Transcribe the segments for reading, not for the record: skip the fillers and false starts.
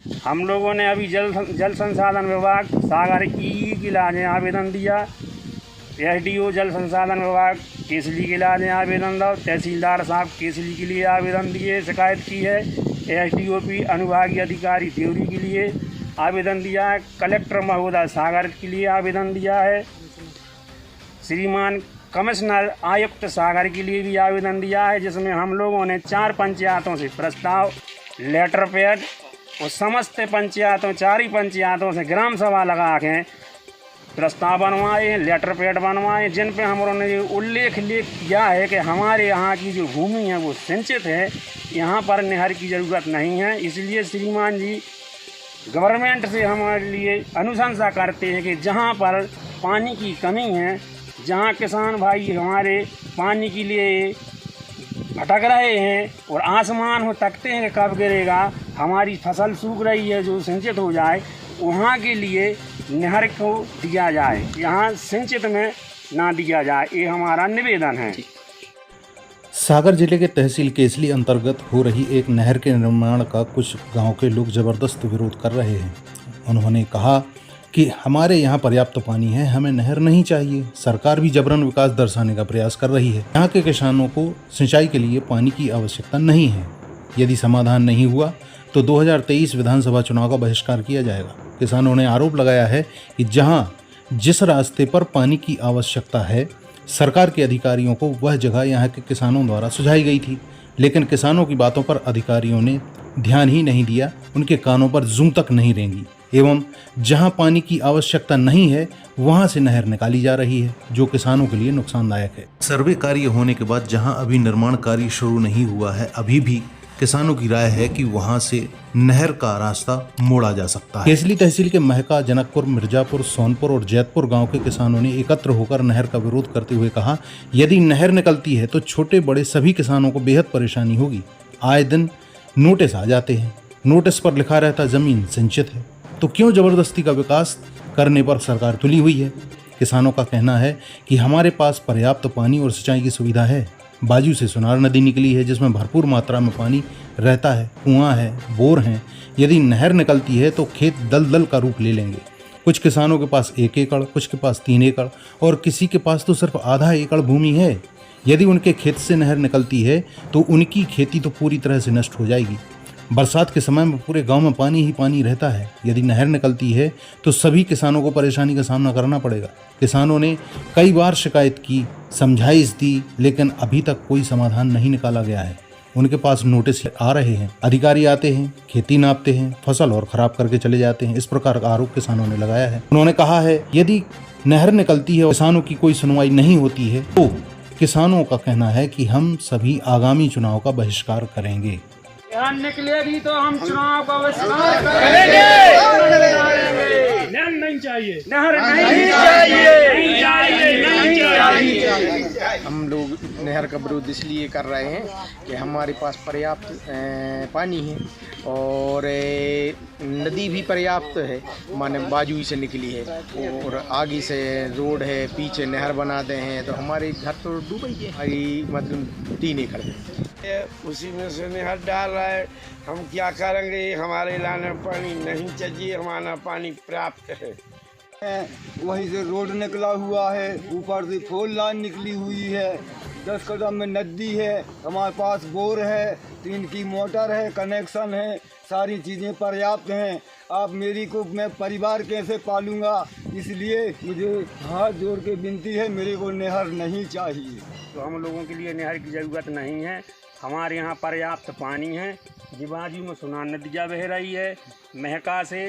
हम लोगों ने अभी जल संसाधन विभाग सागर ई के लिए आवेदन दिया। एसडीओ जल संसाधन विभाग केसली के लिए आवेदन दिया। तहसीलदार साहब केसली के लिए आवेदन दिए, शिकायत की है। एसडीओपी अनुभागीय अधिकारी देवरी के लिए आवेदन दिया है। कलेक्टर महोदय सागर के लिए आवेदन दिया है। श्रीमान कमिश्नर आयुक्त सागर के लिए भी आवेदन दिया है, जिसमें हम लोगों ने 4 पंचायतों से प्रस्ताव, लेटर पैड और समस्त पंचायतों 4 ही पंचायतों से ग्राम सभा लगा के प्रस्ताव बनवाए, लेटर पैड बनवाए, जिन पे हम लोगों ने उल्लेख किया है कि हमारे यहाँ की जो भूमि है वो सिंचित है, यहाँ पर नहर की ज़रूरत नहीं है। इसलिए श्रीमान जी गवर्नमेंट से हमारे लिए अनुशंसा करते हैं कि जहाँ पर पानी की कमी है, जहाँ किसान भाई हमारे पानी के लिए भटक रहे हैं और आसमान हो तकते हैं कि कब गिरेगा, हमारी फसल सूख रही है जो सिंचित हो जाए, वहाँ के लिए नहर को दिया जाए, यहाँ सिंचित में ना दिया जाए, ये हमारा निवेदन है। सागर जिले के तहसील केसली अंतर्गत हो रही एक नहर के निर्माण का कुछ गांव के लोग जबरदस्त विरोध कर रहे हैं। उन्होंने कहा कि हमारे यहाँ पर्याप्त पानी है, हमें नहर नहीं चाहिए। सरकार भी जबरन विकास दर्शाने का प्रयास कर रही है। यहाँ के किसानों को सिंचाई के लिए पानी की आवश्यकता नहीं है। यदि समाधान नहीं हुआ तो 2023 विधानसभा चुनाव का बहिष्कार किया जाएगा। किसानों ने आरोप लगाया है कि जिस रास्ते पर पानी की आवश्यकता है, सरकार के अधिकारियों को वह जगह यहाँ के किसानों द्वारा सुझाई गई थी, लेकिन किसानों की बातों पर अधिकारियों ने ध्यान ही नहीं दिया, उनके कानों पर जूं तक नहीं रेंगी एवं जहां पानी की आवश्यकता नहीं है वहां से नहर निकाली जा रही है, जो किसानों के लिए नुकसानदायक है। सर्वे कार्य होने के बाद जहां अभी निर्माण कार्य शुरू नहीं हुआ है, अभी भी किसानों की राय है कि वहां से नहर का रास्ता मोड़ा जा सकता है। केसली तहसील के महका, जनकपुर, मिर्जापुर, सोनपुर और जैतपुर गांव के किसानों ने एकत्र होकर नहर का विरोध करते हुए कहा, यदि नहर निकलती है तो छोटे बड़े सभी किसानों को बेहद परेशानी होगी। आए दिन नोटिस आ जाते हैं, नोटिस पर लिखा रहता जमीन सिंचित है, तो क्यों जबरदस्ती का विकास करने पर सरकार तुली हुई है। किसानों का कहना है कि हमारे पास पर्याप्त पानी और सिंचाई की सुविधा है। बाजू से सुनार नदी निकली है जिसमें भरपूर मात्रा में पानी रहता है, कुआं है, बोर हैं। यदि नहर निकलती है तो खेत दलदल का रूप ले लेंगे। कुछ किसानों के पास 1 एकड़, कुछ के पास 3 एकड़ और किसी के पास तो सिर्फ आधा एकड़ भूमि है। यदि उनके खेत से नहर निकलती है तो उनकी खेती तो पूरी तरह से नष्ट हो जाएगी। बरसात के समय में पूरे गांव में पानी ही पानी रहता है। यदि नहर निकलती है तो सभी किसानों को परेशानी का सामना करना पड़ेगा। किसानों ने कई बार शिकायत की, समझाइश दी, लेकिन अभी तक कोई समाधान नहीं निकाला गया है। उनके पास नोटिस आ रहे हैं, अधिकारी आते हैं, खेती नापते हैं, फसल और खराब करके चले जाते हैं। इस प्रकार का आरोप किसानों ने लगाया है। उन्होंने कहा है यदि नहर निकलती है और किसानों की कोई सुनवाई नहीं होती है तो किसानों का कहना है कि हम सभी आगामी चुनाव का बहिष्कार करेंगे। नहर निकलेगी तो हम चुनाव का बहिष्कार करेंगे। नहर नहीं चाहिए, नहर नहीं चाहिए, नहीं चाहिए, नहीं चाहिए। हम लोग नहर का विरोध इसलिए कर रहे हैं कि हमारे पास पर्याप्त पानी है और नदी भी पर्याप्त है, माने बाजू से निकली है और आगे से रोड है, पीछे नहर बनाते हैं तो हमारे घर तो डूब ही है। मतलब 3 एकड़ है, उसी में से नहर डाल रहा है। हम क्या करेंगे, हमारे इलाके में पानी नहीं चाहिए, हमारा पानी पर्याप्त है। वहीं से रोड निकला हुआ है, ऊपर से 4 लाइन निकली हुई है, 10 कदम में नदी है, हमारे पास बोर है, 3 की मोटर है, कनेक्शन है, सारी चीज़ें पर्याप्त हैं। आप मेरी को मैं परिवार कैसे पालूंगा, इसलिए मुझे हाथ जोड़ के विनती है, मेरे को नहर नहीं चाहिए। तो हम लोगों के लिए नहर की ज़रूरत नहीं है। हमारे यहाँ पर्याप्त पानी है। बाजू में सुनार नदियाँ बह रही है। महका से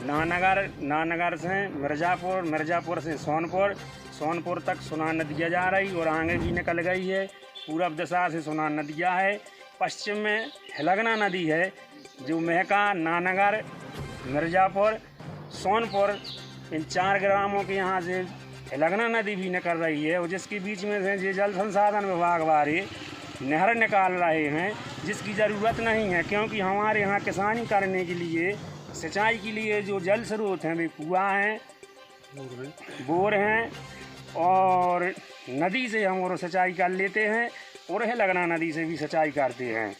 नानगर से मिर्ज़ापुर, मिर्ज़ापुर से सोनपुर तक सुनार नदियाँ जा रही और आगे भी निकल गई है। पूरब दिशा से सुनार नदियाँ है। पश्चिम में हिलगना नदी है, जो महका, नानगर, मिर्ज़ापुर, सोनपुर इन 4 ग्रामों के यहाँ से हिलगना नदी भी निकल रही है और जिसके बीच में से ये जल संसाधन विभाग वाले नहर निकाल रहे हैं, जिसकी ज़रूरत नहीं है, क्योंकि हमारे यहाँ किसानी करने के लिए, सिंचाई के लिए जो जल स्रोत हैं वे कुआं हैं, बोर हैं और नदी से हम और सिंचाई कर लेते हैं और हिलगना नदी से भी सिंचाई करते हैं।